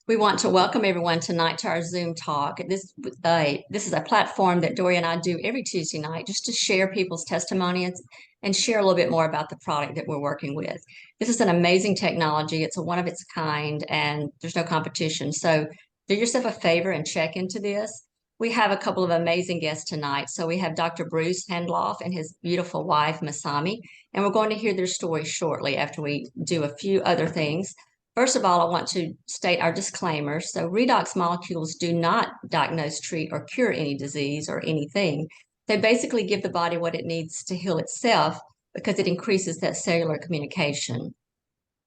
We want to welcome everyone tonight to our Zoom talk. This is a platform that Dory and I do every Tuesday night just to share people's testimonies and share a little bit more about the product that we're working with. This is an amazing technology. It's a one of its kind and there's no competition. So do yourself a favor and check into this. We have a couple of amazing guests tonight. So we have Dr. Bruce Handloff and his beautiful wife, Masami, and we're going to hear their story shortly after we do a few other things. First of all, I want to state our disclaimer. So redox molecules do not diagnose, treat, or cure any disease or anything. They basically give the body what it needs to heal itself because it increases that cellular communication.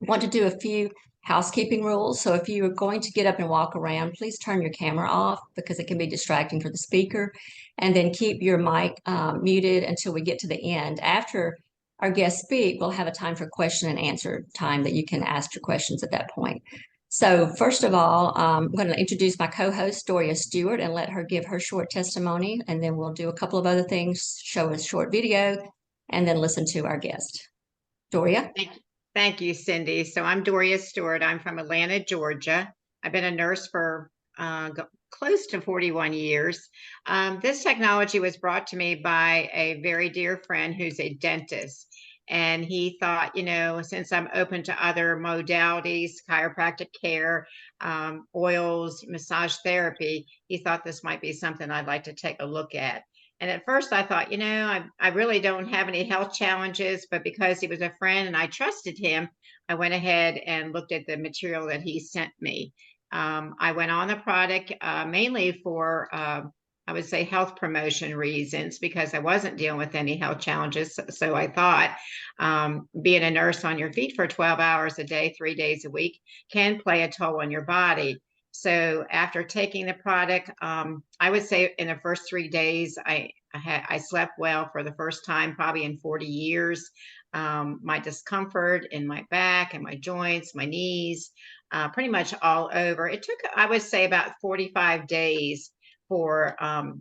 I want to do a few housekeeping rules. So if you are going to get up and walk around, please turn your camera off because it can be distracting for the speaker. And then keep your mic muted until we get to the end. After our guests speak, we'll have a time for question and answer time that you can ask your questions at that point. So first of all, I'm going to introduce my co-host, Doria Stewart, and let her give her short testimony. And then we'll do a couple of other things, show a short video, and then listen to our guest. Doria? Thank you, Cindy. So I'm Doria Stewart. I'm from Atlanta, Georgia. I've been a nurse for close to 41 years. This technology was brought to me by a very dear friend who's a dentist. And he thought, since I'm open to other modalities, chiropractic care, oils, massage therapy, he thought this might be something I'd like to take a look at. And at first I thought, I really don't have any health challenges, but because he was a friend and I trusted him, I went ahead and looked at the material that he sent me. I went on the product mainly for, I would say, health promotion reasons, because I wasn't dealing with any health challenges. So I thought being a nurse on your feet for 12 hours a day, 3 days a week can play a toll on your body. So after taking the product, I would say in the first 3 days, I slept well for the first time, probably in 40 years. My discomfort in my back and my joints, my knees, pretty much all over. It took, I would say, about 45 days for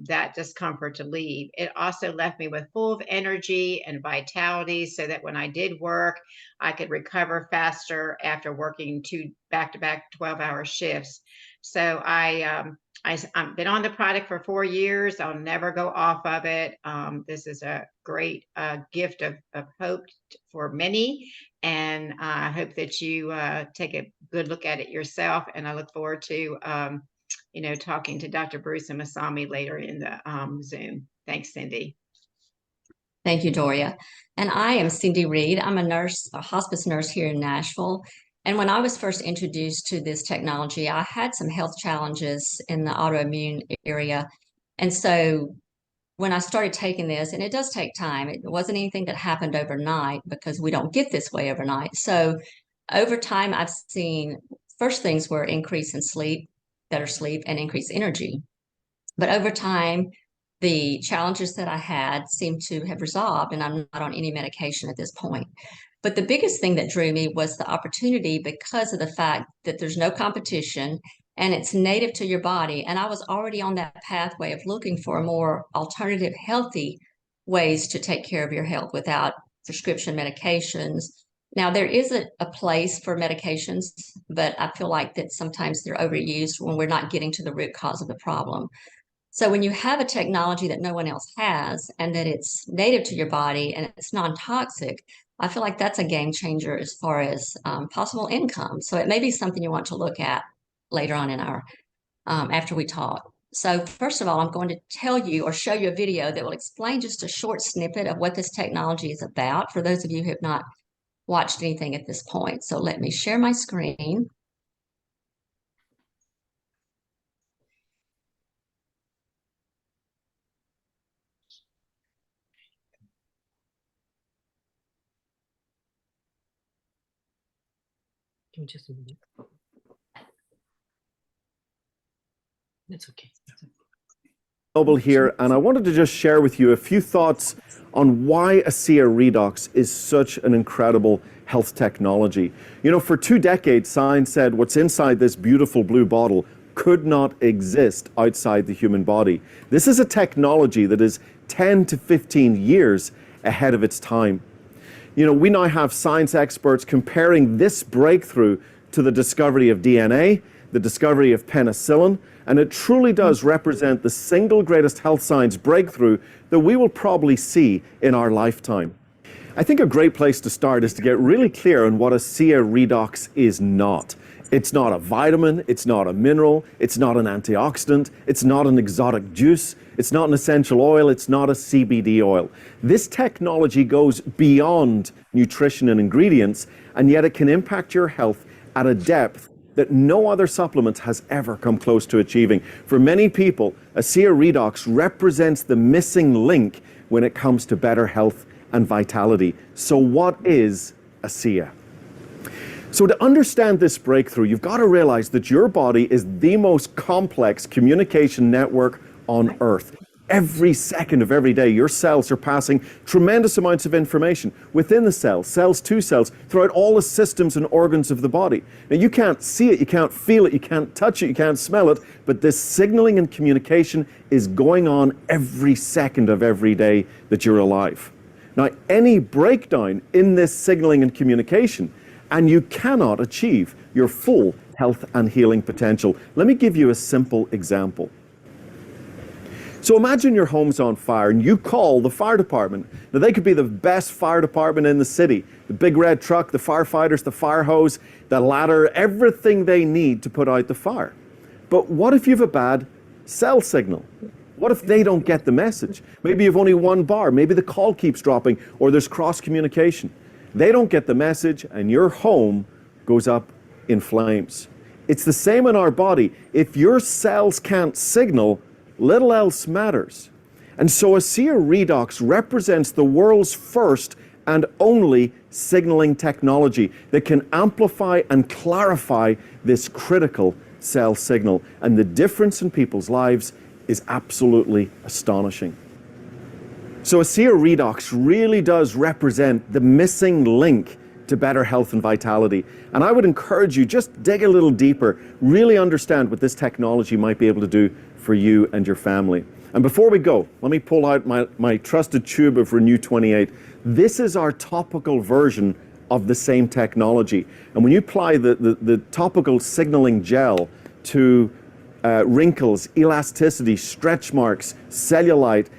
that discomfort to leave. It also left me with full of energy and vitality so that when I did work, I could recover faster after working 2 back-to-back 12-hour shifts. So I've been on the product for 4 years. I'll never go off of it. This is a great gift of hope for many. And I hope that you take a good look at it yourself. And I look forward to talking to Dr. Bruce and Masami later in the Zoom. Thanks, Cindy. Thank you, Doria. And I am Cindy Reed. I'm a nurse, a hospice nurse here in Nashville. And when I was first introduced to this technology, I had some health challenges in the autoimmune area. And so when I started taking this, and it does take time, it wasn't anything that happened overnight because we don't get this way overnight. So over time, I've seen first things were increase in sleep, better sleep, and increased energy. But over time, the challenges that I had seem to have resolved, and I'm not on any medication at this point. But the biggest thing that drew me was the opportunity because of the fact that there's no competition and it's native to your body. And I was already on that pathway of looking for more alternative, healthy ways to take care of your health without prescription medications. Now, there is a place for medications, but I feel like that sometimes they're overused when we're not getting to the root cause of the problem. So when you have a technology that no one else has and that it's native to your body and it's non-toxic, I feel like that's a game changer as far as possible income. So it may be something you want to look at later on in our, after we talk. So first of all, I'm going to tell you or show you a video that will explain just a short snippet of what this technology is about for those of you who have not watched anything at this point. So let me share my screen. Give me just a minute. It's okay. Noble here, and I wanted to just share with you a few thoughts on why ASEA Redox is such an incredible health technology. For 2 decades, science said what's inside this beautiful blue bottle could not exist outside the human body. This is a technology that is 10 to 15 years ahead of its time. We now have science experts comparing this breakthrough to the discovery of DNA, the discovery of penicillin, and it truly does represent the single greatest health science breakthrough that we will probably see in our lifetime. I think a great place to start is to get really clear on what ASEA redox is not. It's not a vitamin, it's not a mineral, it's not an antioxidant, it's not an exotic juice, it's not an essential oil, it's not a CBD oil. This technology goes beyond nutrition and ingredients, and yet it can impact your health at a depth that no other supplement has ever come close to achieving. For many people, ASEA redox represents the missing link when it comes to better health and vitality. So what is ASEA? So to understand this breakthrough, you've got to realize that your body is the most complex communication network on Earth. Every second of every day, your cells are passing tremendous amounts of information within the cell, cells to cells, throughout all the systems and organs of the body. Now, you can't see it, you can't feel it, you can't touch it, you can't smell it, but this signaling and communication is going on every second of every day that you're alive. Now, any breakdown in this signaling and communication, and you cannot achieve your full health and healing potential. Let me give you a simple example. So imagine your home's on fire and you call the fire department. Now, they could be the best fire department in the city. The big red truck, the firefighters, the fire hose, the ladder, everything they need to put out the fire. But what if you have a bad cell signal? What if they don't get the message? Maybe you've only one bar, maybe the call keeps dropping, or there's cross communication. They don't get the message and your home goes up in flames. It's the same in our body. If your cells can't signal, little else matters. And so ASEA redox represents the world's first and only signaling technology that can amplify and clarify this critical cell signal. And the difference in people's lives is absolutely astonishing. So ASEA redox really does represent the missing link to better health and vitality. And I would encourage you, just dig a little deeper, really understand what this technology might be able to do for you and your family. And before we go, let me pull out my trusted tube of Renew 28. This is our topical version of the same technology. And when you apply the topical signaling gel to wrinkles, elasticity, stretch marks, cellulite,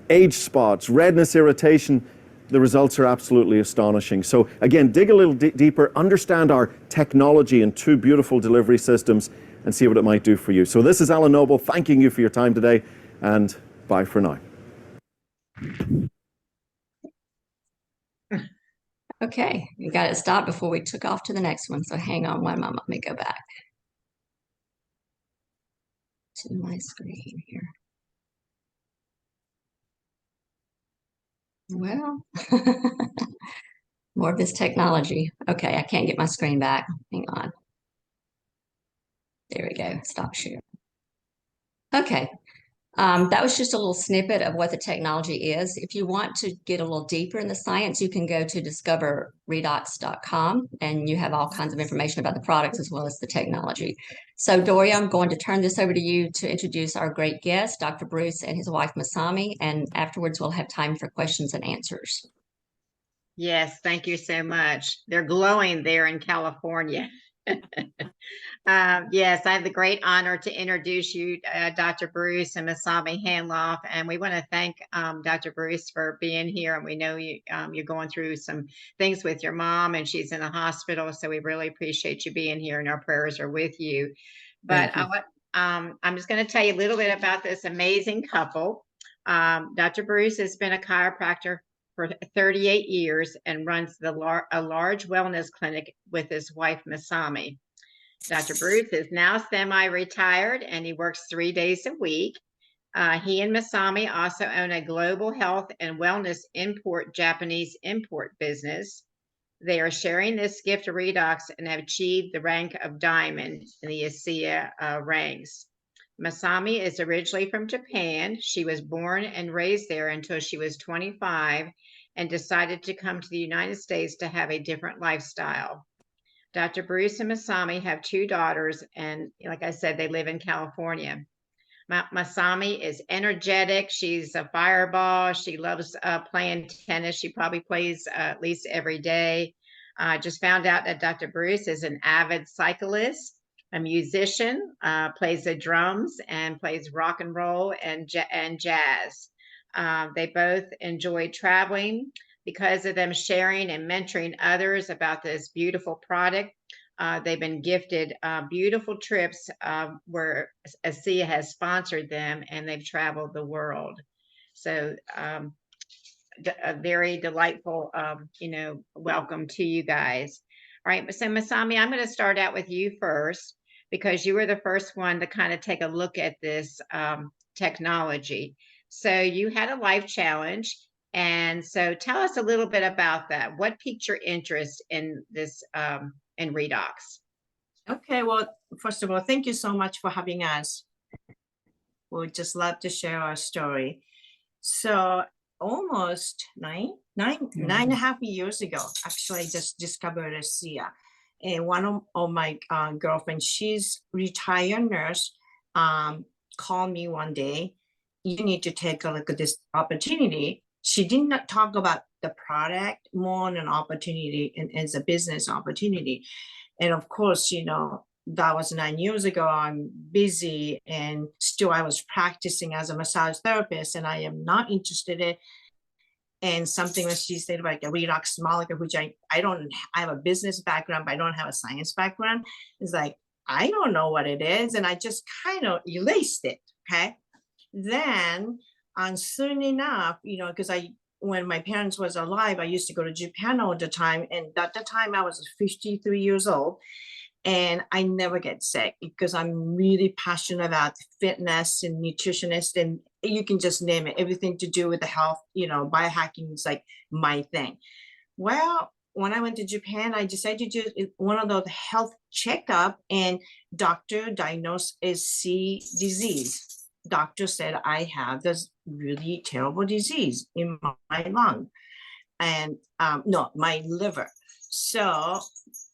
age spots, redness, irritation, the results are absolutely astonishing. So again, dig a little deeper, understand our technology and two beautiful delivery systems, and see what it might do for you. So this is Alan Noble thanking you for your time today, and bye for now. Okay, you got it stopped before we took off to the next one. So hang on one moment. Let me go back to my screen here. Well, more of this technology. Okay, I can't get my screen back. Hang on. There we go. Stop sharing. Okay. That was just a little snippet of what the technology is. If you want to get a little deeper in the science, you can go to discoverredox.com and you have all kinds of information about the products as well as the technology. So Doria, I'm going to turn this over to you to introduce our great guest, Dr. Bruce and his wife, Masami, and afterwards we'll have time for questions and answers. Yes, thank you so much. They're glowing there in California. Yes, I have the great honor to introduce you, Dr. Bruce and Masami Handloff, and we want to thank Dr. Bruce for being here. And we know you're going through some things with your mom, and she's in the hospital, so we really appreciate you being here, and our prayers are with you. But I'm just going to tell you a little bit about this amazing couple. Dr. Bruce has been a chiropractor for 38 years and runs a large wellness clinic with his wife, Masami. Dr. Bruce is now semi-retired and he works 3 days a week. He and Masami also own a global health and wellness Japanese import business. They are sharing this gift of redox and have achieved the rank of diamond in the ASEA ranks. Masami is originally from Japan. She was born and raised there until she was 25 and decided to come to the United States to have a different lifestyle. Dr. Bruce and Masami have 2 daughters, and like I said, they live in California. Masami is energetic. She's a fireball. She loves playing tennis. She probably plays at least every day. I just found out that Dr. Bruce is an avid cyclist. a musician, plays the drums and plays rock and roll and jazz. They both enjoy traveling because of them sharing and mentoring others about this beautiful product. They've been gifted beautiful trips where ASEA has sponsored them, and they've traveled the world. So a very delightful, welcome to you guys. All right, so Masami, I'm going to start out with you first because you were the first one to kind of take a look at this technology. So you had a life challenge. And so tell us a little bit about that. What piqued your interest in this, in redox? Okay, well, first of all, thank you so much for having us. We'd just love to share our story. So almost nine and a half years ago, actually, I just discovered ASEA. And one of my girlfriends, she's retired nurse, called me one day. You need to take a look at this opportunity. She did not talk about the product, more an opportunity and as a business opportunity. And of course, that was 9 years ago. I'm busy and still I was practicing as a massage therapist, and I am not interested in. And something that she said about the redox molecule, which I have a business background, but I don't have a science background. It's like, I don't know what it is. And I just kind of erased it. Okay. Then soon enough, because when my parents was alive, I used to go to Japan all the time. And at the time I was 53 years old. And I never get sick because I'm really passionate about fitness and nutritionist, and you can just name it, everything to do with the health, biohacking is like my thing. Well, when I went to Japan, I decided to do one of those health checkup, and doctor diagnosed as C disease. Doctor said I have this really terrible disease in my lung and no, my liver. So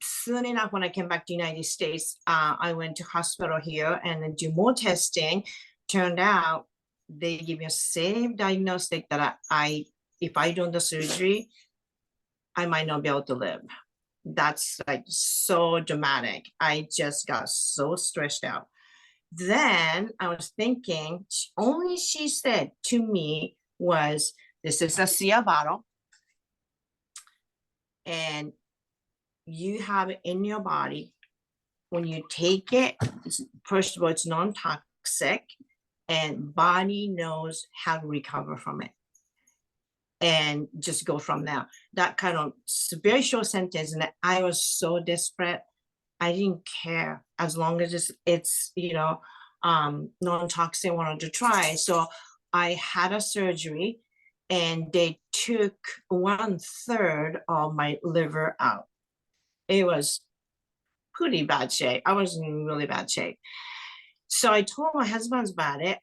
soon enough, when I came back to the United States, I went to hospital here and then do more testing. Turned out they give me a same diagnostic that if I do the surgery, I might not be able to live. That's like so dramatic. I just got so stressed out. Then I was thinking, only she said to me was, this is a ASEA bottle. And you have it in your body. When you take it, first of all, it's non-toxic, and body knows how to recover from it and just go from there. That kind of very short sentence. And I was so desperate. I didn't care as long as it's non-toxic, wanted to try. So I had a surgery and they took 1/3 of my liver out. It was pretty bad shape. I was in really bad shape. So I told my husband about it.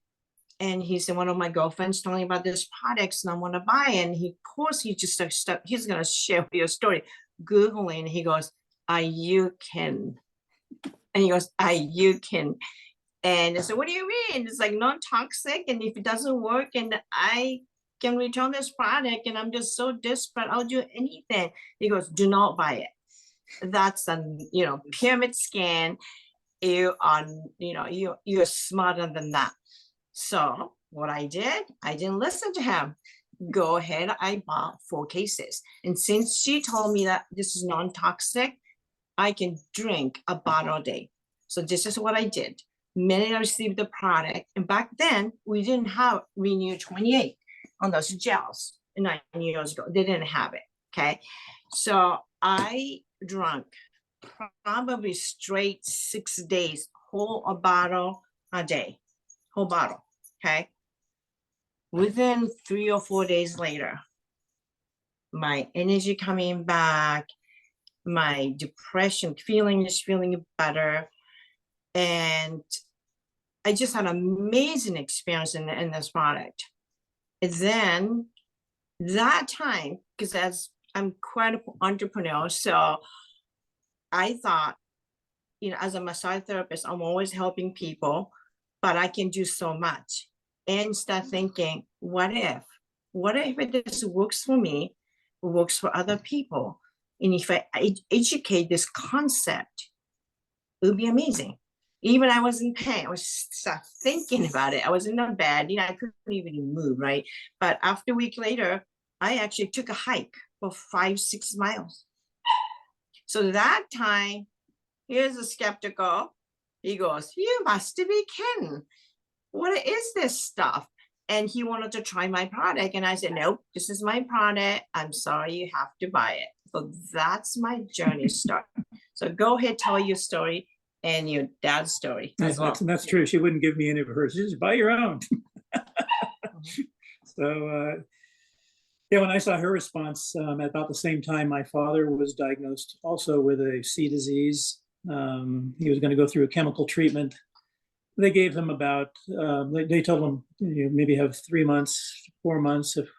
And he said, one of my girlfriends told me about this products and I want to buy it. And of course, he just started, he's going to share your story. Googling, he goes, are you kidding? And he goes, are you kidding? And I said, what do you mean? It's like non-toxic. And if it doesn't work and I can return this product and I'm just so desperate, I'll do anything. He goes, do not buy it. That's a pyramid scan. You are you're smarter than that. So what I did, I didn't listen to him. Go ahead, I bought 4 cases. And since she told me that this is non-toxic, I can drink a bottle a day. So this is what I did. Minute I received the product, and back then we didn't have Renew 28 on those gels 9 years ago. They didn't have it. Okay, so I drank probably straight 6 days, a bottle a day, whole bottle. Okay, within 3 or 4 days later, my energy coming back, my depression feeling better, and I just had an amazing experience in this product. And then that time, because as I'm quite an entrepreneur, so I thought, as a massage therapist, I'm always helping people, but I can do so much. And start thinking, what if this works for me, works for other people? And if I educate this concept, it would be amazing. Even I was in pain. I was start thinking about it. I was in the bed, I couldn't even move, right? But after a week later, I actually took a hike for 5-6 miles. So that time, here's a skeptical. He goes, "You must be kidding. What is this stuff?" And he wanted to try my product. And I said, "Nope, this is my product. I'm sorry, you have to buy it." So that's my journey start. So go ahead, tell your story and your dad's story as well. That's true. She wouldn't give me any of hers. Just buy your own. So, yeah, when I saw her response, at about the same time, my father was diagnosed also with a C disease. He was going to go through a chemical treatment. They gave him about, they told him, you maybe have 3 months, 4 months. If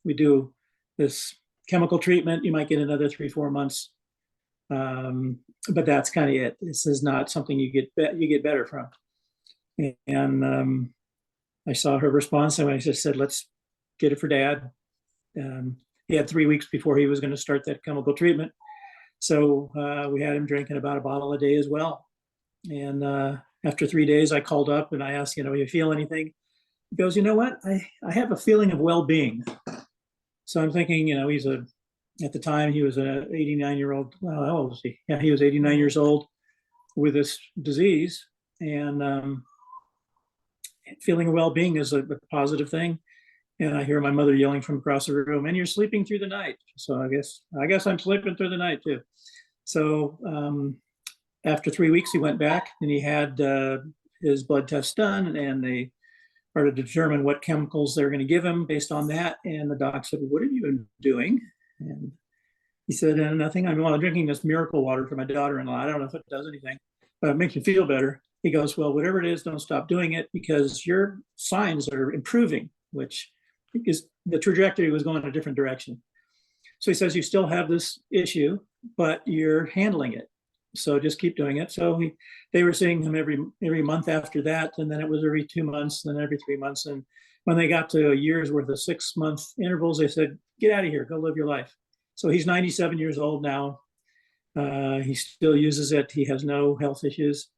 we do this chemical treatment, you might get another 3-4 months. But that's kind of it. This is not something you get better from. And I saw her response, and I just said, "Let's get it for Dad." He had 3 weeks before he was going to start that chemical treatment. So we had him drinking about a bottle a day as well. And after 3 days, I called up and I asked, "You feel anything?" He goes, "You know what? I have a feeling of well-being." So I'm thinking, at the time he was an 89-year-old. Well, how old was he? Yeah, he was 89 years old with this disease. And feeling of well-being is a positive thing. And I hear my mother yelling from across the room, "And you're sleeping through the night." So I guess I'm sleeping through the night too. So after 3 weeks, he went back and he had his blood test done, and they started to determine what chemicals they're going to give him based on that. And the doc said, "What have you been doing?" And he said, "Nothing. I'm drinking this miracle water for my daughter-in-law. I don't know if it does anything, but it makes me feel better." He goes, "Well, whatever it is, don't stop doing it because your signs are improving," which is the trajectory was going in a different direction. So he says, "You still have this issue, but you're handling it. So just keep doing it." So they were seeing him every month after that. And then it was every 2 months, then every 3 months. And when they got to a year's worth of 6-month intervals, they said, "Get out of here, go live your life." So he's 97 years old now. He still uses it. He has no health issues.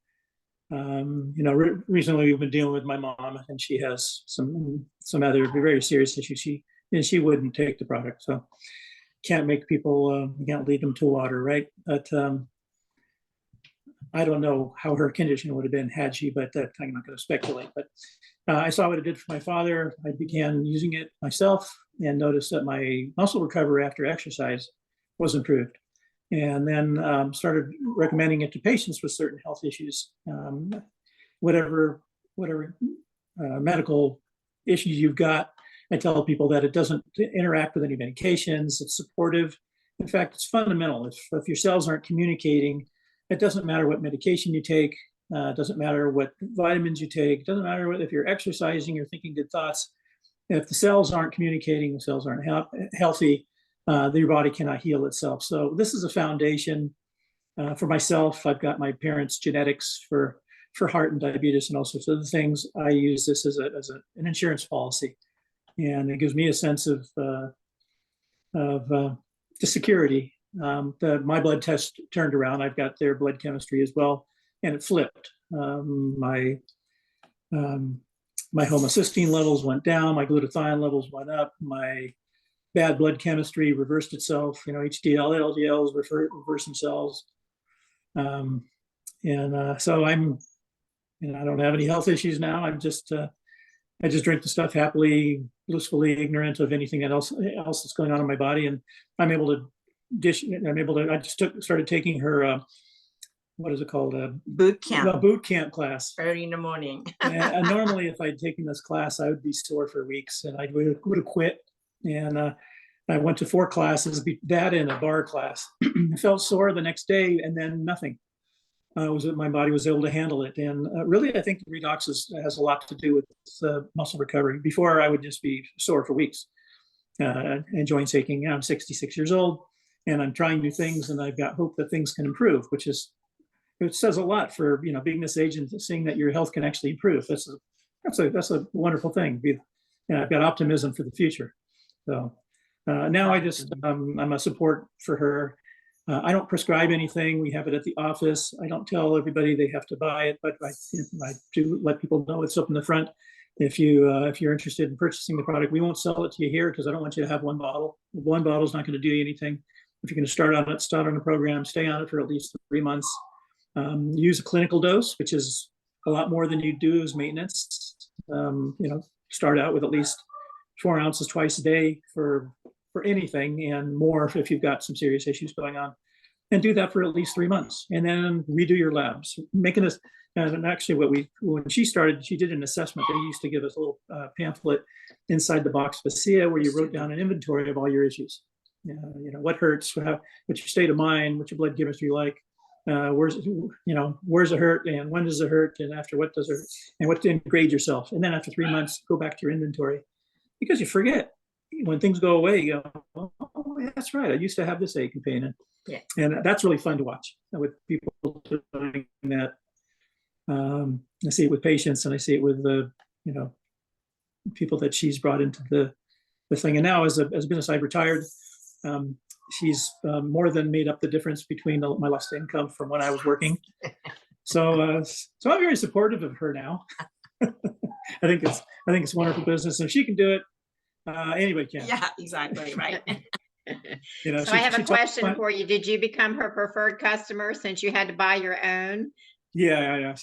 Recently we've been dealing with my mom, and she has some other very serious issues. She wouldn't take the product. So can't make people, you can't lead them to water, right? But I don't know how her condition would have been had she, but I'm not going to speculate. But I saw what it did for my father. I began using it myself and noticed that my muscle recovery after exercise was improved. And then started recommending it to patients with certain health issues, whatever medical issues you've got. I tell people that it doesn't interact with any medications. It's supportive. In fact, it's fundamental. If your cells aren't communicating, it doesn't matter what medication you take. It doesn't matter what vitamins you take. It doesn't matter if you're exercising or thinking good thoughts. If the cells aren't communicating, the cells aren't healthy, your body cannot heal itself. So this is a foundation for myself. I've got my parents' genetics for heart and diabetes and all sorts of other things. I use this as an insurance policy, and it gives me a sense of the security. My blood test turned around. I've got their blood chemistry as well, and it flipped. My homocysteine levels went down. My glutathione levels went up. My bad blood chemistry reversed itself. HDL, LDLs reverse themselves. So I'm, I don't have any health issues now. I just drink the stuff happily, blissfully ignorant of anything else that's going on in my body. And I'm able to I just started taking her, what is it called? Boot camp. A boot camp class. Early in the morning. And normally if I'd taken this class, I would be sore for weeks and I would have quit. And I went to 4 classes, that in a bar class. I felt sore the next day and then nothing. My body was able to handle it. And really, I think the redox has a lot to do with muscle recovery. Before, I would just be sore for weeks. And joint aching. I'm 66 years old and I'm trying new things and I've got hope that things can improve, it says a lot for, being this age and seeing that your health can actually improve. That's a wonderful thing. I've got optimism for the future. So now I'm a support for her. I don't prescribe anything. We have it at the office. I don't tell everybody they have to buy it, but I do let people know it's up in the front. If you're interested in purchasing the product, we won't sell it to you here because I don't want you to have one bottle. One bottle is not going to do you anything. If you're going to start on it, start on a program, stay on it for at least 3 months. Use a clinical dose, which is a lot more than you do as maintenance. Start out with at least 4 ounces twice a day for anything, and more if you've got some serious issues going on. And do that for at least 3 months, and then redo your labs. Making this, and actually, when she started, she did an assessment. They used to give us a little pamphlet inside the box of ASEA where you wrote down an inventory of all your issues. What hurts, what's your state of mind, what's your blood chemistry like, where's it hurt, and when does it hurt, and after what does it hurt, and what to grade yourself. And then after 3 months, go back to your inventory, because you forget. When things go away, you go, oh, that's right, I used to have this ache and pain. And that's really fun to watch with people doing that. I see it with patients, and I see it with the people that she's brought into the thing. And now, as a business, I've retired. She's more than made up the difference between my lost income from when I was working. So I'm very supportive of her now. I think it's wonderful business, and if she can do it, anybody can. Yeah, exactly, right. So I have a question for you. Did you become her preferred customer since you had to buy your own? Yeah.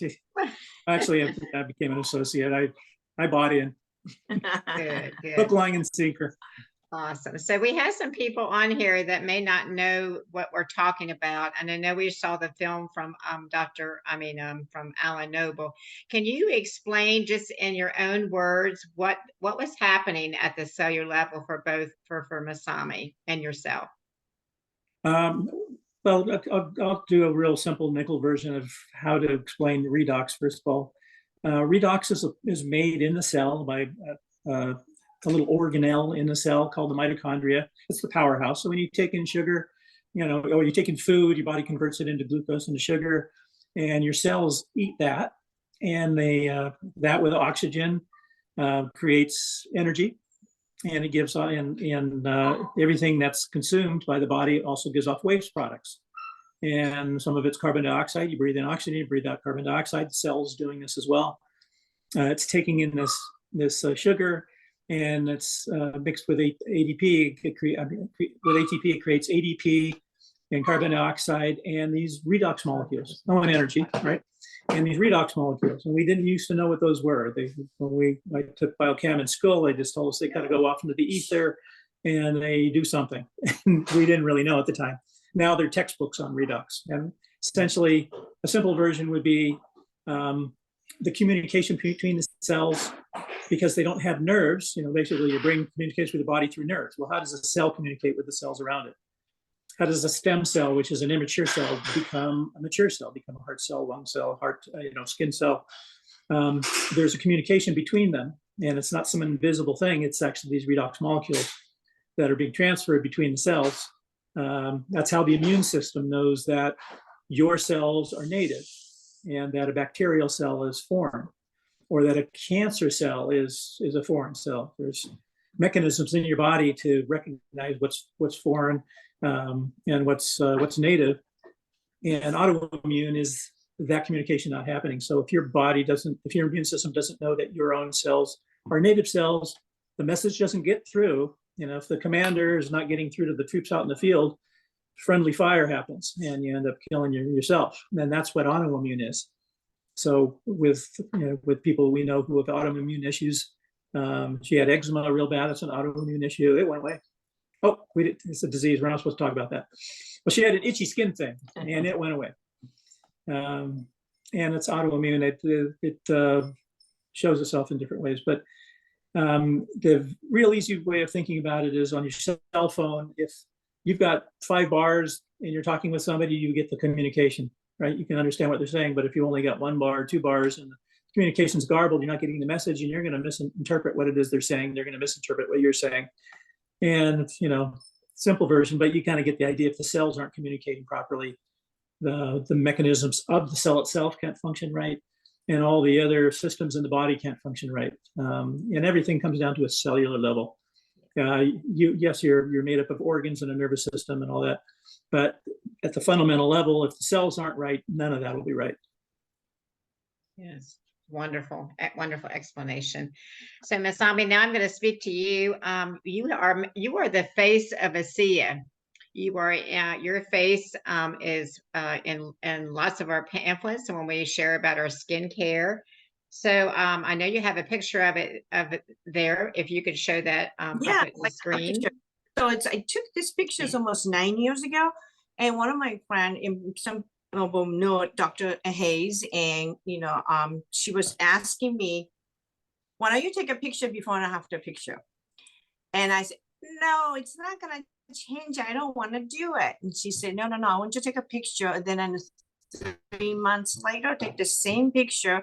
Actually, I became an associate. I bought in. Good. Hook, line, and sinker. Awesome. So we have some people on here that may not know what we're talking about. And I know we saw the film from from Alan Noble. Can you explain just in your own words what was happening at the cellular level for both for Masami and yourself? Well, I'll do a real simple nickel version of how to explain redox. First of all, redox is made in the cell by a little organelle in the cell called the mitochondria. It's the powerhouse. So when you take in sugar, or you take in food, your body converts it into glucose, into sugar, and your cells eat that. And that with oxygen creates energy, and it gives and everything that's consumed by the body also gives off waste products. And some of it's carbon dioxide. You breathe in oxygen, you breathe out carbon dioxide. The cell's doing this as well. It's taking in this sugar, and it's mixed with ADP. With ATP, it creates ADP and carbon dioxide and these redox molecules. And energy, right? And these redox molecules. And we didn't used to know what those were. When I took biochem in school, they just told us they kind of go off into the ether and they do something. And we didn't really know at the time. Now they're textbooks on redox. And essentially, a simple version would be the communication between the cells. Because they don't have nerves, basically your brain communicates with the body through nerves. Well, how does a cell communicate with the cells around it? How does a stem cell, which is an immature cell, become a mature cell, become a heart cell, lung cell, heart, skin cell? There's a communication between them, and it's not some invisible thing. It's actually these redox molecules that are being transferred between the cells. That's how the immune system knows that your cells are native and that a bacterial cell is foreign, or that a cancer cell is a foreign cell. There's mechanisms in your body to recognize what's foreign and what's native. And autoimmune is that communication not happening. So if your immune system doesn't know that your own cells are native cells, the message doesn't get through. If the commander is not getting through to the troops out in the field, friendly fire happens and you end up killing yourself. And that's what autoimmune is. So with people we know who have autoimmune issues, she had eczema real bad. It's an autoimmune issue. It went away. Oh, it's a disease. We're not supposed to talk about that. Well, she had an itchy skin thing, and it went away. And it's autoimmune. It shows itself in different ways. But the real easy way of thinking about it is on your cell phone. If you've got 5 bars and you're talking with somebody, you get the communication. Right, you can understand what they're saying, but if you only got 1 bar, 2 bars, and the communication's garbled, you're not getting the message, and you're going to misinterpret what it is they're saying. They're going to misinterpret what you're saying, and simple version, but you kind of get the idea. If the cells aren't communicating properly, the mechanisms of the cell itself can't function right, and all the other systems in the body can't function right, and everything comes down to a cellular level. You're made up of organs and a nervous system and all that, but at the fundamental level, if the cells aren't right, none of that will be right. Yes, wonderful, wonderful explanation. So Masami, now I'm going to speak to you. You are the face of ASEA. You are your face is in lots of our pamphlets and when we share about our skincare. So I know you have a picture of it there. If you could show that Yeah, up at the screen. So I took this pictures almost 9 years ago, and one of my friend, some of them know Dr. Hayes, and she was asking me, why don't you take a picture before and after picture? And I said, no, it's not gonna change. I don't want to do it. And she said, no, I want you to take a picture. And then 3 months later, take the same picture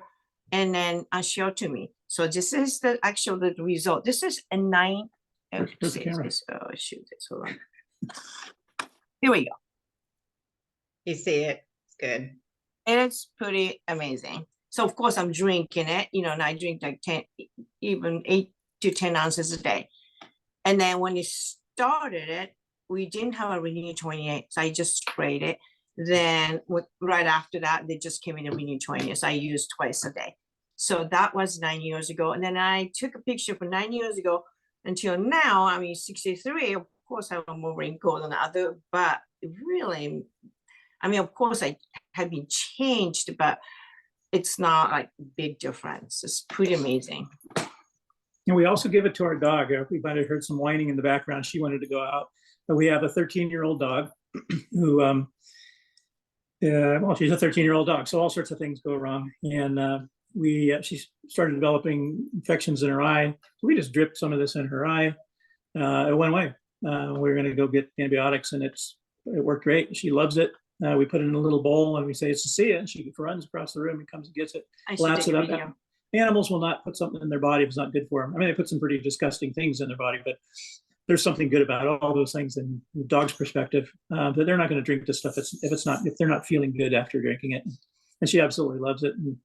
and then show to me. So this is the actual the result. This is a 9. Where's the camera? Oh, shoot, this hold on. Here we go. You see it. It's good. And it's pretty amazing. So of course I'm drinking it, and I drink like 10, even 8 to 10 ounces a day. And then when you started it, we didn't have a Renew 28, so I just sprayed it. Then right after that, they just came in a Renew 28, so I used twice a day. So that was 9 years ago. And then I took a picture from 9 years ago until now. I mean, 63, of course I have more wrinkles than other, but really, I mean, of course I have been changed, but it's not like big difference. It's pretty amazing. And we also give it to our dog. We might have heard some whining in the background. She wanted to go out. But we have a 13-year-old dog who, well, she's a 13-year-old dog, so all sorts of things go wrong. And she started developing infections in her eye. So we just dripped some of this in her eye. It went away. We were going to go get antibiotics, and it worked great. She loves it. We put it in a little bowl, and we say, it's ASEA, and she runs across the room and comes and gets it, laps it up. Animals will not put something in their body if it's not good for them. I mean, they put some pretty disgusting things in their body, but there's something good about all those things in the dog's perspective. That they're not going to drink this stuff if they're not feeling good after drinking it. And she absolutely loves it. And,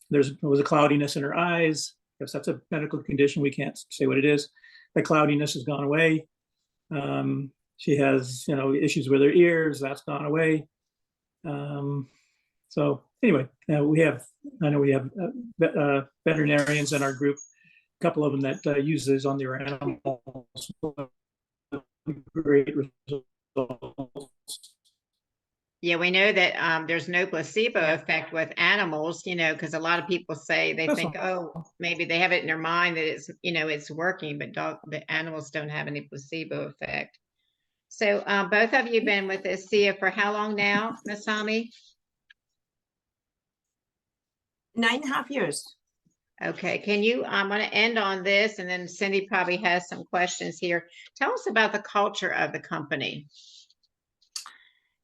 there was a cloudiness in her eyes. I guess that's a medical condition. We can't say what it is. The cloudiness has gone away. She has, issues with her ears. That's gone away. So anyway, I know we have veterinarians in our group, a couple of them that use this on their animals. Great results. Yeah, we know that there's no placebo effect with animals, because a lot of people say they think, oh, maybe they have it in their mind that it's working, but the animals don't have any placebo effect. So both of you been with ASEA for how long now, Masami? 9.5 years. Okay, can you, I'm going to end on this, and then Cindy probably has some questions here. Tell us about the culture of the company.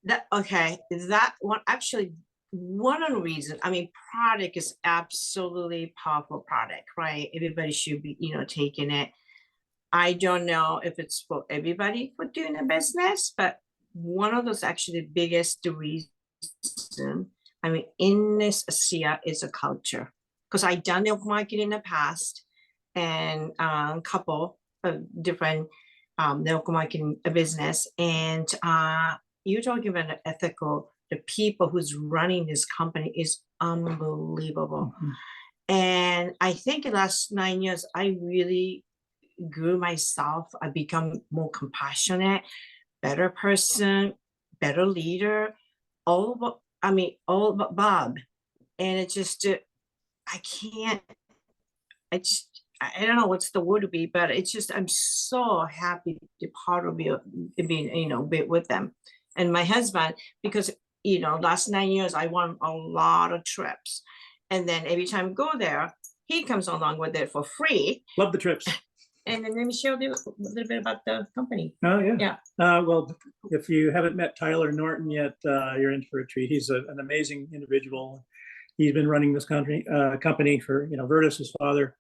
That one actually, one of the reasons, I mean, product is absolutely powerful product, right? Everybody should be, taking it. I don't know if it's for everybody for doing a business, but one of those actually the biggest reason, I mean, in this ASEA is a culture. Because I've done network marketing in the past and a couple of different network marketing business. And you're talking about the ethical, the people who's running this company is unbelievable. Mm-hmm. And I think in the last 9 years, I really grew myself. I become more compassionate, better person, better leader, all but Bob. And it just, I don't know what's the word to be, but it's just, I'm so happy to be part of being, be with them. And my husband, because, last 9 years, I won a lot of trips. And then every time I go there, he comes along with it for free. Love the trips. And then let me show you a little bit about the company. Oh, yeah. Yeah. Well, if you haven't met Tyler Norton yet, you're in for a treat. He's an amazing individual. He's been running this company for, Vertus, his father,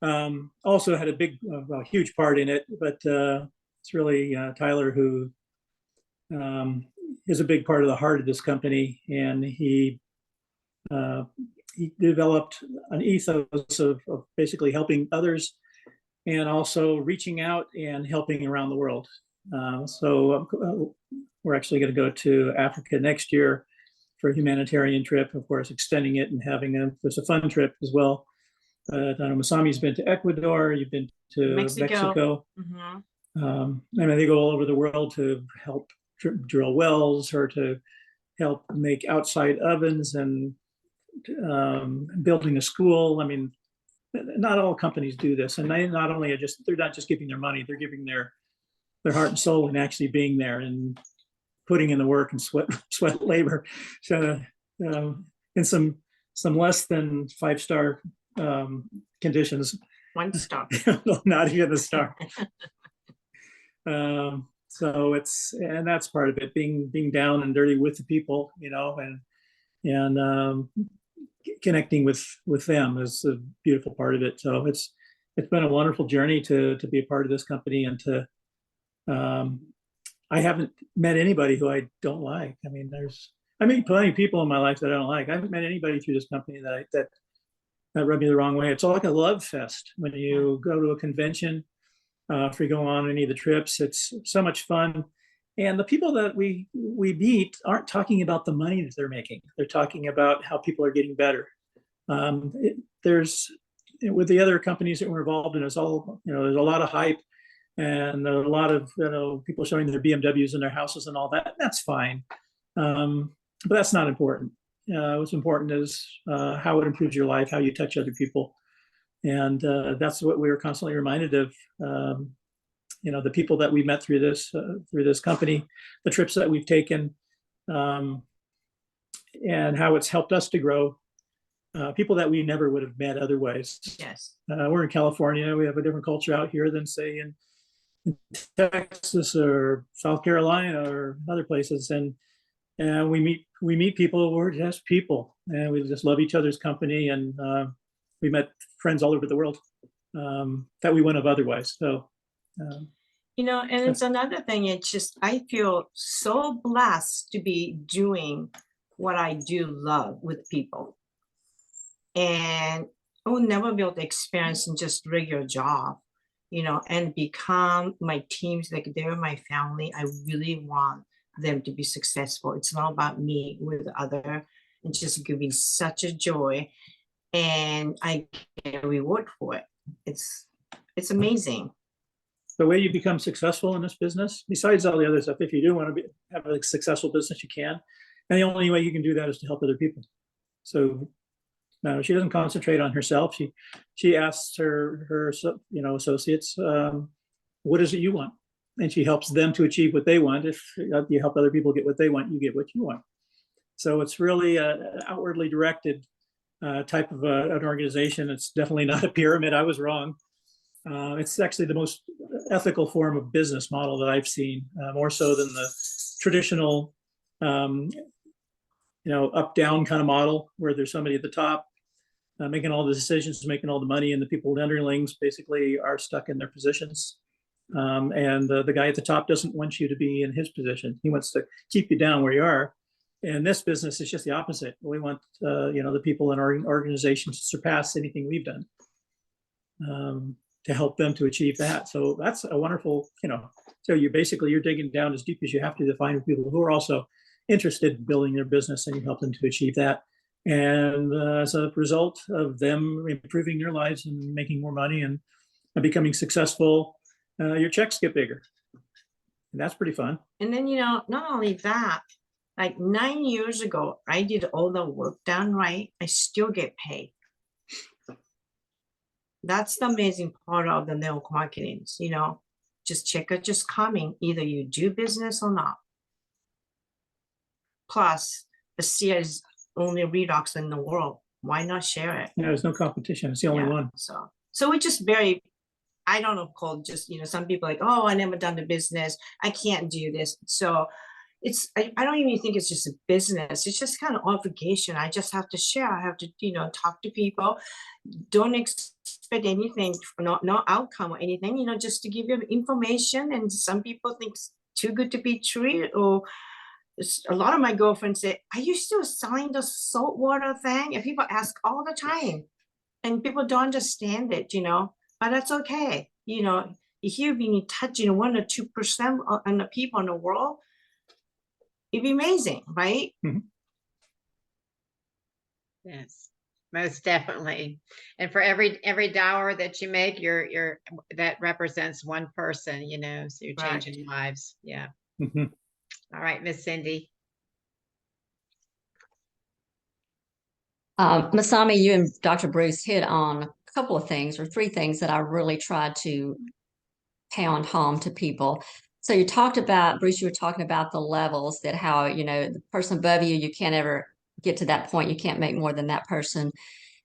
also had a huge part in it, but it's really Tyler who is a big part of the heart of this company. And he developed an ethos of basically helping others and also reaching out and helping around the world. So We're actually going to go to Africa next year for a humanitarian trip, of course, extending it and having there's a fun trip as well. I know Masami's been to Ecuador, you've been to Mexico. Mhm. I mean, they go all over the world to help drill wells or to help make outside ovens and building a school. I mean, not all companies do this, and they're not just giving their money; they're giving their heart and soul and actually being there and putting in the work and sweat labor. So, in some less than 5-star conditions, 1 star. not even a star. So that's part of it, being down and dirty with the people, and connecting with them is a beautiful part of it. So it's been a wonderful journey to be a part of this company, and I haven't met anybody who I don't like. I mean, I meet plenty of people in my life that I don't like. I haven't met anybody through this company that rub me the wrong way. It's all like a love fest when you go to a convention. If we go on any of the trips, it's so much fun. And the people that we meet aren't talking about the money that they're making. They're talking about how people are getting better. With the other companies that we're involved in, there's a lot of hype and a lot of people showing their BMWs and their houses and all that. That's fine, but that's not important. What's important is how it improves your life, how you touch other people. And that's what we were constantly reminded of. The people that we met through this company, the trips that we've taken, and how it's helped us to grow. People that we never would have met otherwise. Yes. We're in California. We have a different culture out here than say in Texas or South Carolina or other places, and we meet people. We're just people, and we just love each other's company, and we met friends all over the world that we wouldn't have otherwise. So, and it's another thing. It's just, I feel so blessed to be doing what I do love with people. And I will never be able to experience in just regular job, and become my teams, like they're my family. I really want them to be successful. It's not about me with other, and just giving such a joy. And I get a reward for it. It's amazing. The way you become successful in this business, besides all the other stuff, if you do want to have a successful business, you can. And the only way you can do that is to help other people. So no, she doesn't concentrate on herself. She asks her associates, what is it you want? And she helps them to achieve what they want. If you help other people get what they want, you get what you want. So it's really an outwardly directed type of an organization. It's definitely not a pyramid. I was wrong. It's actually the most ethical form of business model that I've seen, more so than the traditional, up-down kind of model where there's somebody at the top making all the decisions, making all the money, and the people underlings basically are stuck in their positions. And the guy at the top doesn't want you to be in his position. He wants to keep you down where you are. And this business is just the opposite. We want the people in our organization to surpass anything we've done. To help them to achieve that. So that's a wonderful, so you're digging down as deep as you have to find people who are also interested in building their business, and you help them to achieve that. And as a result of them improving their lives and making more money and becoming successful, your checks get bigger. And that's pretty fun. And then, not only that, like 9 years ago, I did all the work done right. I still get paid. That's the amazing part of the network marketing, just check it just coming. Either you do business or not. Plus, the SEER is only redox in the world. Why not share it? Yeah, there's no competition. It's the only one. So it's just very, I don't know, called just, some people like, oh, I never done the business. I can't do this. So I don't even think it's just a business. It's just kind of obligation. I just have to share. I have to, talk to people. Don't expect anything, no outcome or anything, just to give you information. And some people think it's too good to be true. Or a lot of my girlfriends say, are you still selling the saltwater thing? And people ask all the time. And people don't understand it, but that's okay. If you've been touching 1 or 2% of the people in the world, It'd be amazing, right? Yes, most definitely. And for every dollar that you make, that represents one person, so you're Right. changing lives. Yeah. Mhm. All right, Miss Cindy. Masami, you and Dr. Bruce hit on a couple of things or three things that I really tried to pound home to people. So you talked about, Bruce, you were talking about the levels that how, the person above you, you can't ever get to that point. You can't make more than that person.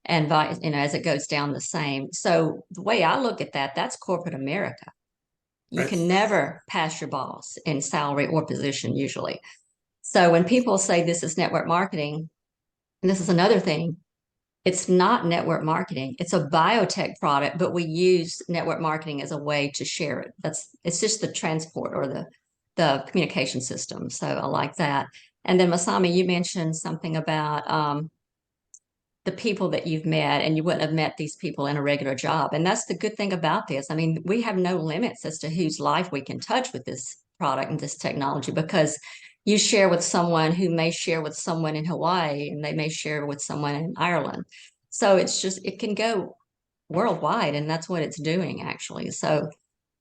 And as it goes down the same. So the way I look at that, that's corporate America. You Right. can never pass your boss in salary or position usually. So when people say this is network marketing, and this is another thing, it's not network marketing. It's a biotech product, but we use network marketing as a way to share it. It's just the transport or the communication system. So I like that. And then Masami, you mentioned something about the people that you've met, and you wouldn't have met these people in a regular job. And that's the good thing about this. I mean, we have no limits as to whose life we can touch with this product and this technology, because you share with someone who may share with someone in Hawaii, and they may share with someone in Ireland. So it can go worldwide, and that's what it's doing actually. So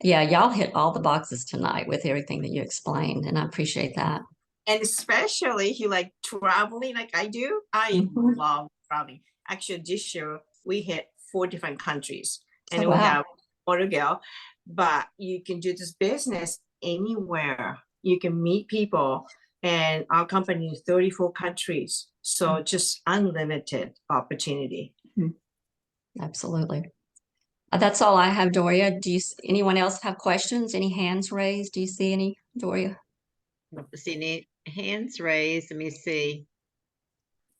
yeah, y'all hit all the boxes tonight with everything that you explained, and I appreciate that. And especially if you like traveling like I do, I Mhm. love traveling. Actually, this year we hit 4 different countries, and Oh, we wow. have more to go. But you can do this business anywhere. You can meet people, and our company is 34 countries. So just unlimited opportunity. Absolutely. That's all I have, Doria. Anyone else have questions? Any hands raised? Do you see any, Doria? Don't see any hands raised. Let me see.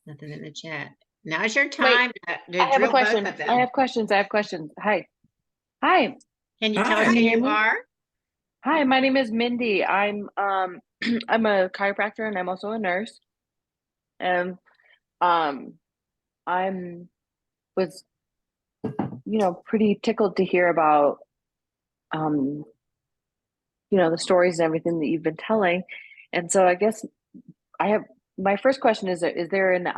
Nothing in the chat. Now's your time to I have a drill both question. of them. I have questions. Hi. Hi. Can you tell us Hi. who Can you hear you me? are? Hi, my name is Mindy. I'm I'm a chiropractor and I'm also a nurse. And um I'm was pretty tickled to hear about um the stories and everything that you've been telling. And so I guess I have my first question is there an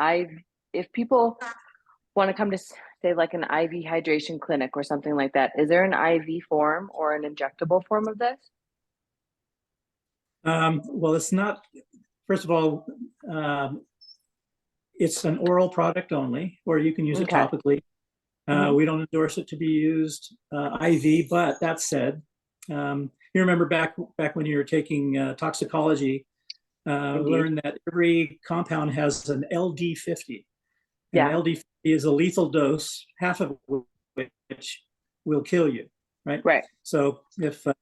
if people want to come to say like an IV hydration clinic or something like that, is there an IV form or an injectable form of this? Well, it's not, first of all, it's an oral product only, or you can use it Okay. topically. Mhm. We don't endorse it to be used IV, but that said, you remember back when you were taking toxicology, Indeed. learned that every compound has an LD50. And Yeah. LD50 is a lethal dose, half of which will kill you, right? Right. So if a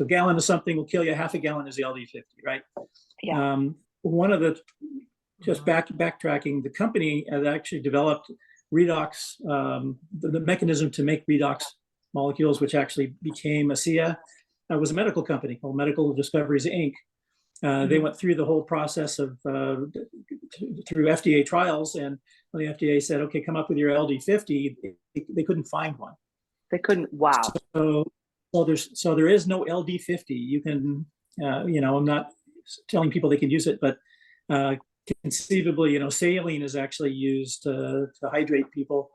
gallon of something will kill you, half a gallon is the LD50, right? Yeah. One of the, just backtracking, the company had actually developed redox, the mechanism to make redox molecules, which actually became ASEA. It was a medical company called Medical Discoveries Inc. They went through the whole process of through FDA trials, and when the FDA said, "Okay, come up with your LD50," they couldn't find one. They couldn't. Wow. So there is no LD50. You can, I'm not telling people they can use it, but conceivably, saline is actually used to hydrate people.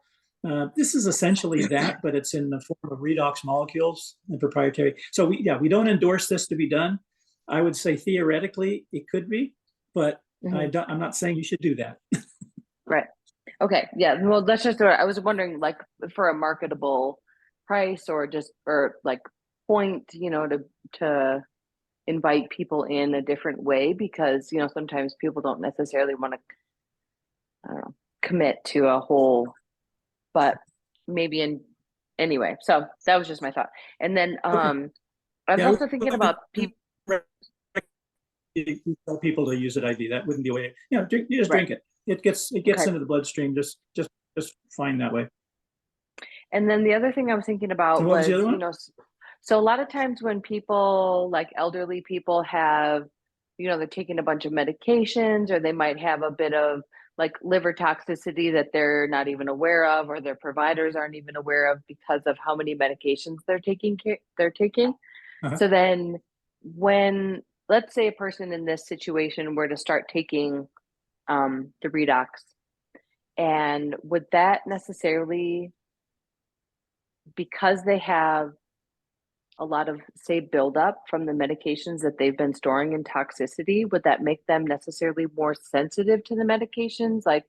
This is essentially that, but it's in the form of redox molecules and proprietary. So we don't endorse this to be done. I would say theoretically it could be, but I'm not saying you should do that. Right. Okay. Yeah. Well, that's just what I was wondering, like for a marketable price or like point, to invite people in a different way, because, sometimes people don't necessarily want to, I don't know, commit to a whole, but maybe anyway. So that was just my thought. And then I was Yeah, also thinking about people. you tell people to use it IV. That wouldn't be a way. You just Right. drink it. It gets Okay. into the bloodstream just fine that way. And then the other thing I was thinking about And what was was, the other one? so a lot of times when people, like elderly people, have, they're taking a bunch of medications, or they might have a bit of like liver toxicity that they're not even aware of, or their providers aren't even aware of because of how many medications they're taking. Uh-huh. So then when let's say a person in this situation were to start taking the redox, and would that necessarily, because they have a lot of, say, buildup from the medications that they've been storing in toxicity, would that make them necessarily more sensitive to the medications? Like,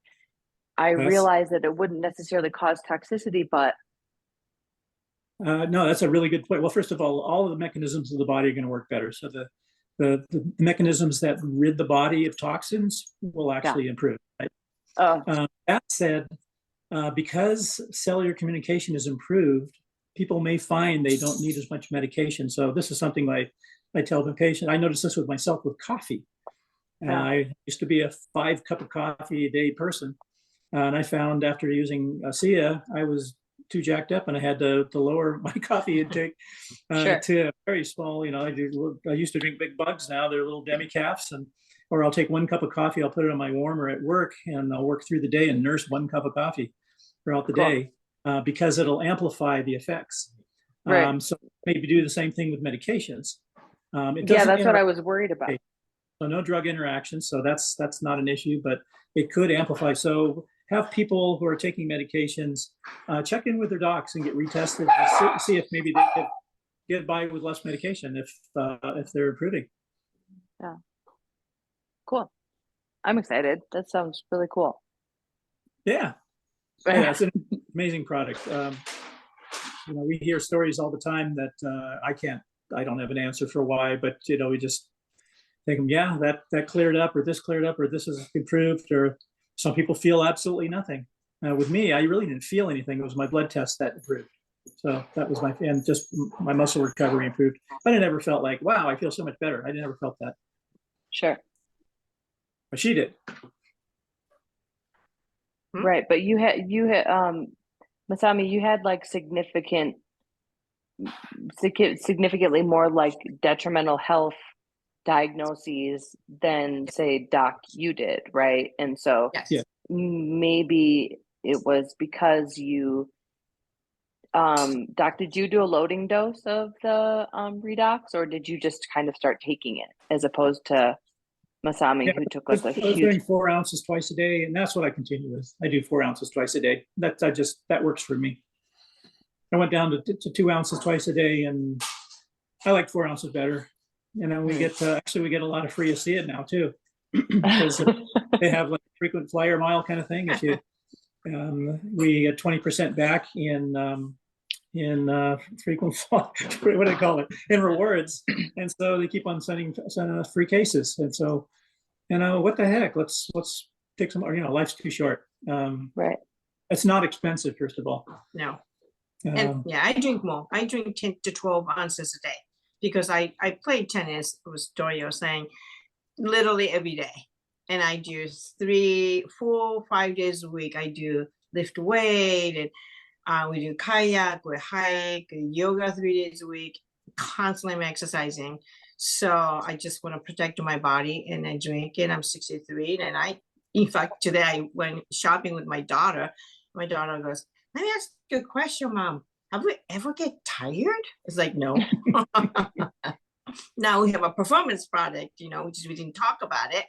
I That's- realize that it wouldn't necessarily cause toxicity, but No, that's a really good point. Well, first of all of the mechanisms of the body are going to work better. So the mechanisms that rid the body of toxins will actually improve. Right? That said, because cellular communication is improved, people may find they don't need as much medication. So this is something I tell the patient. I noticed this with myself with coffee. I used to be a 5 cup of coffee a day person. And I found after using ASEA, I was too jacked up and I had to lower my coffee intake to a very small, I used to drink big bugs. Now they're little demi calves, or I'll take 1 cup of coffee, I'll put it on my warmer at work, and I'll work through the day and nurse 1 cup of coffee throughout the day because it'll amplify the effects. Right. So maybe do the same thing with medications. That's what I was worried about. So no drug interactions. So that's not an issue, but it could amplify. So have people who are taking medications check in with their docs and get retested to see if maybe they could get by with less medication if they're improving. Yeah. Cool. I'm excited. That sounds really cool. Yeah. Yeah, it's an amazing product. We hear stories all the time that I don't have an answer for why, but we just think, yeah, that cleared up, or this cleared up, or this is improved, or some people feel absolutely nothing. With me, I really didn't feel anything. It was my blood test that improved. So that was and just my muscle recovery improved. But I never felt like, wow, I feel so much better. I never felt that. Sure. But she did. Right. But you had Masami, you had like significantly more like detrimental health diagnoses than, say, Doc, you did, right? And so Yes. maybe it was because you Doc, did you do a loading dose of the redox, or did you just kind of start taking it as opposed to Masami, who took like a I was huge doing 4 ounces twice a day, and that's what I continue with. I do 4 ounces twice a day. That works for me. I went down to 2 ounces twice a day, and I like 4 ounces better. And then we get a lot of free ASEA now too, because they have like a frequent flyer mile kind of thing. If you, we get 20% back in frequent what do they call it, in rewards, and so they keep on sending us free cases. And so, what the heck? Let's take some. Life's too short. right. It's not expensive, first of all. No. And I drink more. I drink 10 to 12 ounces a day because I play tennis, was Doria saying, literally every day. And I do 3, 4, 5 days a week. I do lift weight, and we do kayak, we hike, yoga 3 days a week, constantly I'm exercising. So I just want to protect my body, and I drink it. I'm 63. And in fact, today I went shopping with my daughter. My daughter goes, let me ask you a question, Mom. Have we ever get tired? It's like, no. Now we have a performance product, which is, we didn't talk about it,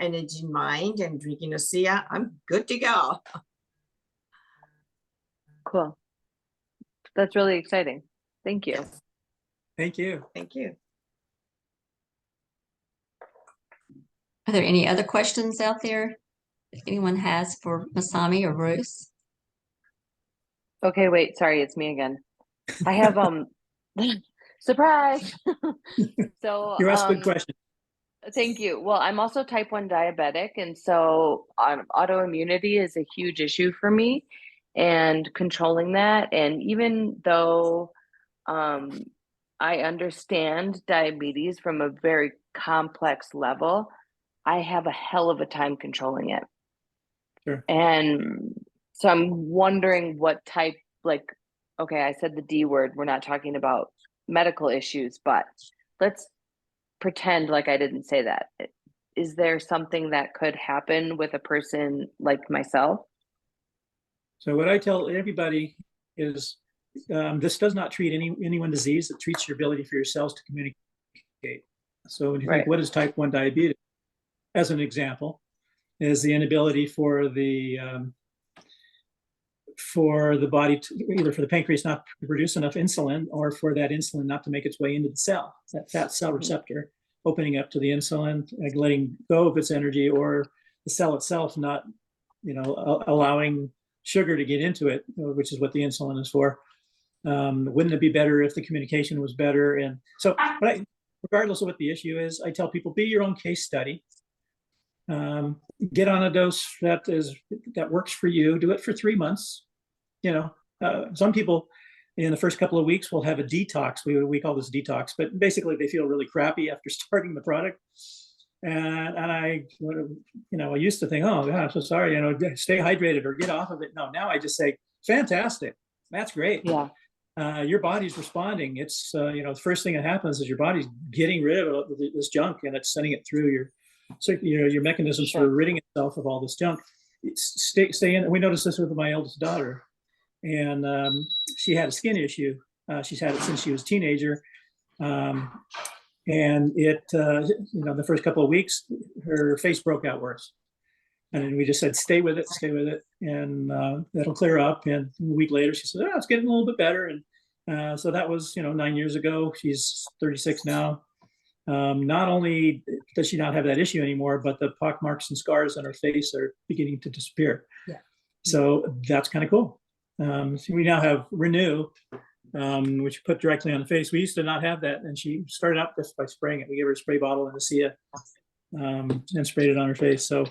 Energy Mind and drinking ASEA. I'm good to go. Cool. That's really exciting. Thank you. Yes. Thank you. Thank you. Are there any other questions out there if anyone has for Masami or Bruce? Okay, wait, sorry, it's me again. I have surprise. So You asked good questions. thank you. Well, I'm also type 1 diabetic, and so autoimmunity is a huge issue for me, and controlling that. And even though I understand diabetes from a very complex level, I have a hell of a time controlling it. Sure. And so I'm wondering what type, okay, I said the D word. We're not talking about medical issues, but let's pretend like I didn't say that. Is there something that could happen with a person like myself? So what I tell everybody is this does not treat any one disease. It treats your ability for your cells to communicate. So when you Right. think, what is type 1 diabetes? As an example, is the inability for the body to, either for the pancreas not to produce enough insulin, or for that insulin not to make its way into the cell, that fat cell receptor opening up to the insulin, like letting go of its energy, or the cell itself not, allowing sugar to get into it, which is what the insulin is for. Wouldn't it be better if the communication was better? And so, regardless of what the issue is, I tell people, be your own case study. Get on a dose that works for you. Do it for 3 months. Some people in the first couple of weeks will have a detox. We call this detox, but basically they feel really crappy after starting the product. And I used to think, oh God, I'm so sorry, stay hydrated or get off of it. No, now I just say, fantastic, that's great. Yeah. Your body's responding. It's the first thing that happens is your body's getting rid of this junk, and it's sending it through your mechanisms for ridding itself of all this junk. Stay in. We noticed this with my eldest daughter, and she had a skin issue. She's had it since she was a teenager. And the first couple of weeks, her face broke out worse. And we just said, stay with it, and that'll clear up. And a week later, she said, oh, it's getting a little bit better. And so that was, 9 years ago. She's 36 now. Not only does she not have that issue anymore, but the pock marks and scars on her face are beginning to disappear. Yeah. So that's kind of cool. So we now have Renew, which you put directly on the face. We used to not have that, and she started out just by spraying it. We gave her a spray bottle and a Cia, and sprayed it on her face. So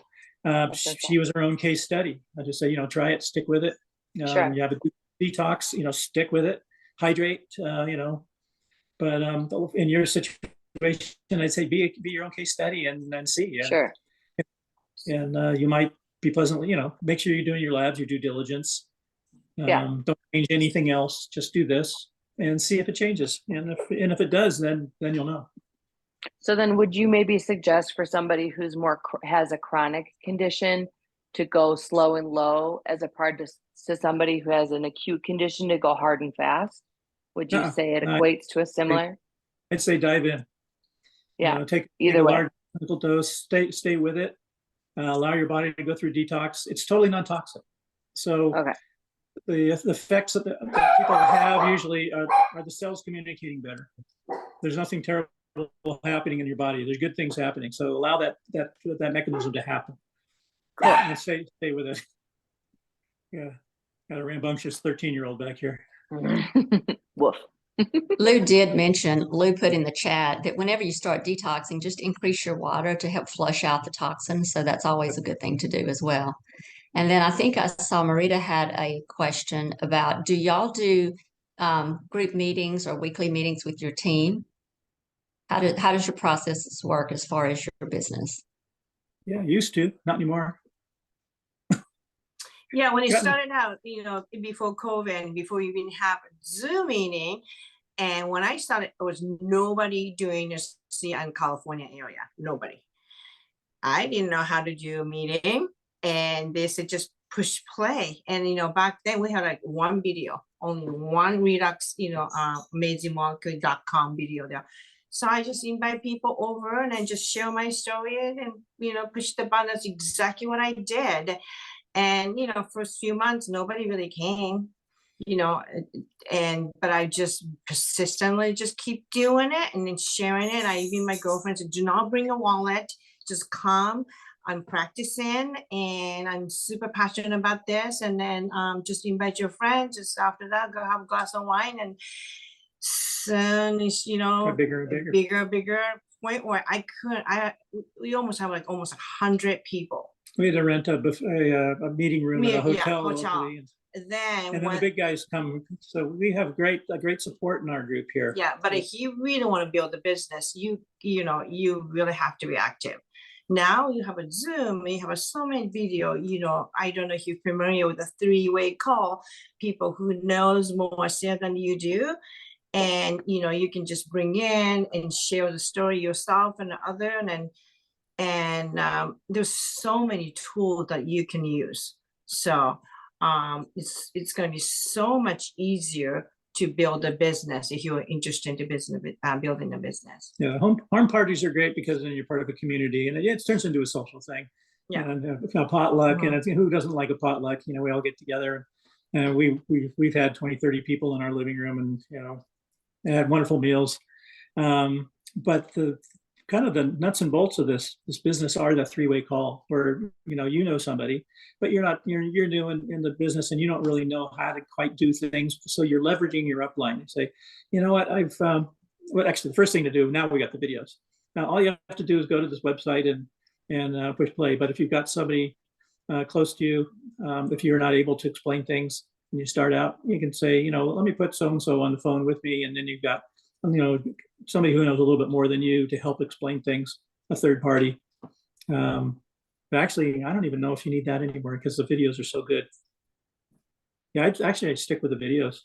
she was her own case study. I just say, try it, stick with it. Sure. You have a detox, stick with it, hydrate, but in your situation, I'd say be your own case study and see. Sure. And you might be pleasantly, make sure you're doing your labs, your due diligence. Don't change anything else. Just do this and see if it changes. And if it does, then you'll know. So then would you maybe suggest for somebody who's has a chronic condition to go slow and low, as opposed to somebody who has an acute condition to go hard and fast? Would you say it equates to a similar? I'd say dive in. Yeah. Take either a way. large clinical dose, stay with it. Allow your body to go through detox. It's totally non-toxic. So Okay. the effects that people have usually are the cells communicating better. There's nothing terrible happening in your body. There's good things happening. So allow that mechanism to happen. Cool. And stay with it. Yeah. Got a rambunctious 13-year-old back here. Woof. Lou put in the chat that whenever you start detoxing, just increase your water to help flush out the toxins. So that's always a good thing to do as well. And then I think I saw Marita had a question about, do y'all do group meetings or weekly meetings with your team? How does your processes work as far as your business? Yeah, used to, not anymore. Yeah, when it started out, before COVID, before you even have a Zoom meeting, and when I started, there was nobody doing this in California area, nobody. I didn't know how to do a meeting, and they said just push play. And back then we had like one video, only one Redux, amazingmolecule.com video there. So I just invite people over and then just share my story and push the button. That's exactly what I did. And first few months nobody really came, but I just persistently just keep doing it and then sharing it. Even my girlfriend said, do not bring a wallet, just come. I'm practicing and I'm super passionate about this. And then just invite your friends. Just after that, go have a glass of wine, and soon it's Bigger and bigger. Point where we almost have like almost 100 people. We had to rent a meeting room at a hotel. Locally. Then the big guys come. So we have great support in our group here. Yeah, but if you really want to build a business, you really have to be active. Now you have a Zoom, you have a so many video, I don't know if you're familiar with a 3-way call, people who knows more sales than you do. And, you can just bring in and share the story yourself and the other. And there's so many tools that you can use. So it's going to be so much easier to build a business if you're interested in business, building a business. Yeah, home parties are great because then you're part of a community, and it turns into a social thing. Yeah. And a potluck, Mhm. and who doesn't like a potluck? You know, we all get together. And we've had 20, 30 people in our living room, and and had wonderful meals. But the kind of the nuts and bolts of this business are the three-way call, where somebody, but you're new in the business, and you don't really know how to quite do things. So you're leveraging your upline. You say, you know what, well, actually, the first thing to do, now we got the videos. Now all you have to do is go to this website and push play. But if you've got somebody close to you, if you're not able to explain things and you start out, you can say, let me put so and so on the phone with me, and then you've got somebody who knows a little bit more than you to help explain things, a third party. But actually, I don't even know if you need that anymore because the videos are so good. Yeah, I'd stick with the videos.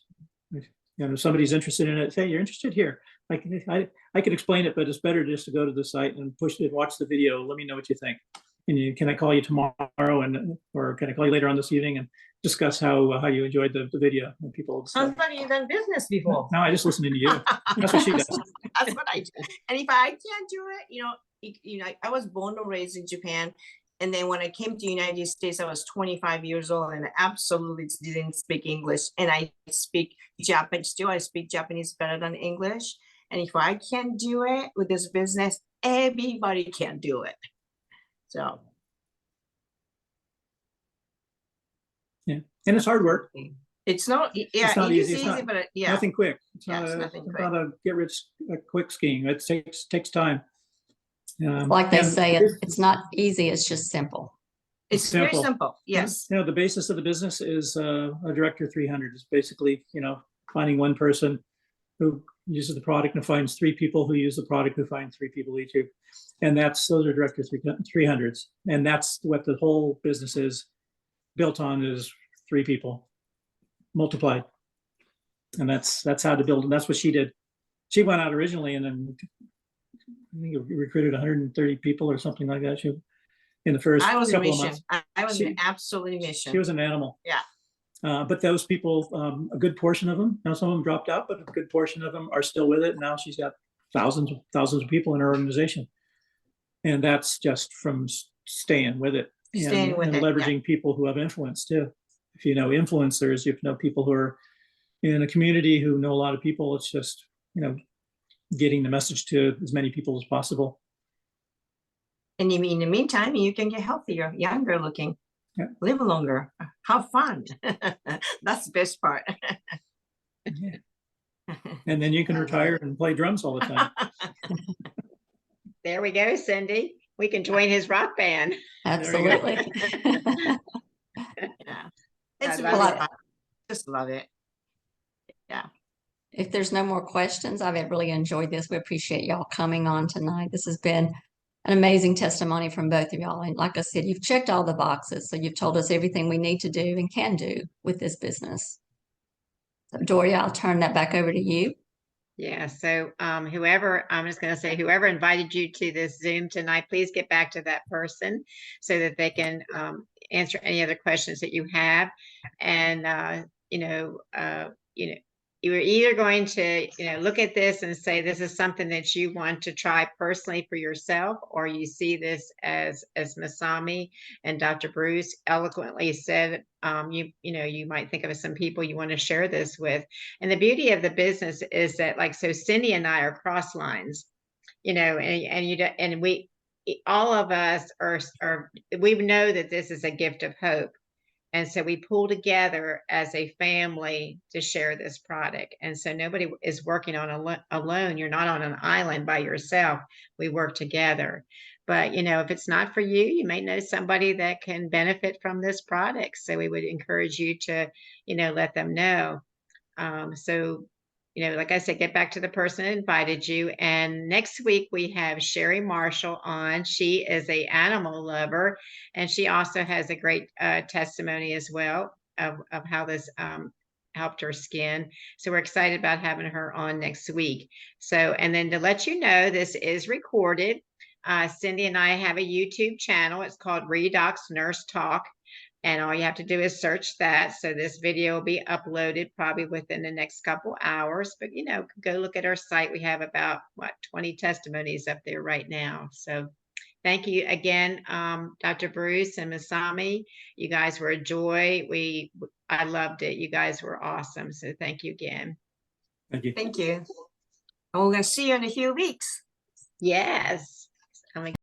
If somebody's interested in it, say, you're interested here. Like I could explain it, but it's better just to go to the site and push it, watch the video. Let me know what you think. And can I call you tomorrow, or can I call you later on this evening and discuss how you enjoyed the video? And people Sounds like you've done business before. No, I just listening to you. That's what she does. That's what I do. And if I can't do it, I was born and raised in Japan. And then when I came to the United States, I was 25 years old and I absolutely didn't speak English. And I speak Japanese still. I speak Japanese better than English. And if I can't do it with this business, everybody can do it. So. Yeah, and it's hard work. It's not, yeah, it's not it is easy. easy, but yeah. Nothing quick. It's Yeah, not nothing quick. not a get rich quick scheme. It takes time. Like they say, it's not easy, it's just simple. It's very simple. Yes. The basis of the business is a Director 300. It's basically, finding one person who uses the product and finds three people who use the product who find three people each. And those are Director 300s. And that's what the whole business is built on, is three people multiplied. And that's how to build. And that's what she did. She went out originally and then I think recruited 130 people or something like that. She in the first I was a couple of mission. months. I was an absolute mission. She was an animal. Yeah. But those people, a good portion of them, some of them dropped out, but a good portion of them are still with it. Now she's got thousands of people in her organization. And that's just from staying with it and leveraging people who have influence too. If you know influencers, you know people who are in a community who know a lot of people. It's just, getting the message to as many people as possible. And in the meantime, you can get healthier, younger looking, live longer, have fun. That's the best part. Yeah. And then you can retire and play drums all the time. There we go, Cindy. We can join his rock band. Absolutely. Yeah. It's I really love fun. Just love it. Yeah. If there's no more questions, I've really enjoyed this. We appreciate y'all coming on tonight. This has been an amazing testimony from both of y'all. And like I said, you've checked all the boxes. So you've told us everything we need to do and can do with this business. So Doria, I'll turn that back over to you. Yeah, so whoever invited you to this Zoom tonight, please get back to that person so that they can answer any other questions that you have. And you're either going to look at this and say this is something that you want to try personally for yourself, or you see this as Masami and Dr. Bruce eloquently said, you might think of some people you want to share this with. And the beauty of the business is that, so Cindy and I are cross lines, and we all of us we know that this is a gift of hope. And so we pull together as a family to share this product. And so nobody is working on alone. You're not on an island by yourself. We work together. But, if it's not for you, you may know somebody that can benefit from this product. So we would encourage you to, let them know. Like I said, get back to the person that invited you. And next week we have Sherry Marshall on. She is an animal lover, and she also has a great testimony as well of how this helped her skin. So we're excited about having her on next week. So, and then to let you know, this is recorded. Cindy and I have a YouTube channel. It's called Redox Nurse Talk. And all you have to do is search that. So this video will be uploaded probably within the next couple hours. But, you know, go look at our site. We have about, 20 testimonies up there right now. So thank you again, Dr. Bruce and Masami. You guys were a joy. I loved it. You guys were awesome. So thank you again. Thank you. Thank you. And we're gonna see you in a few weeks. Yes.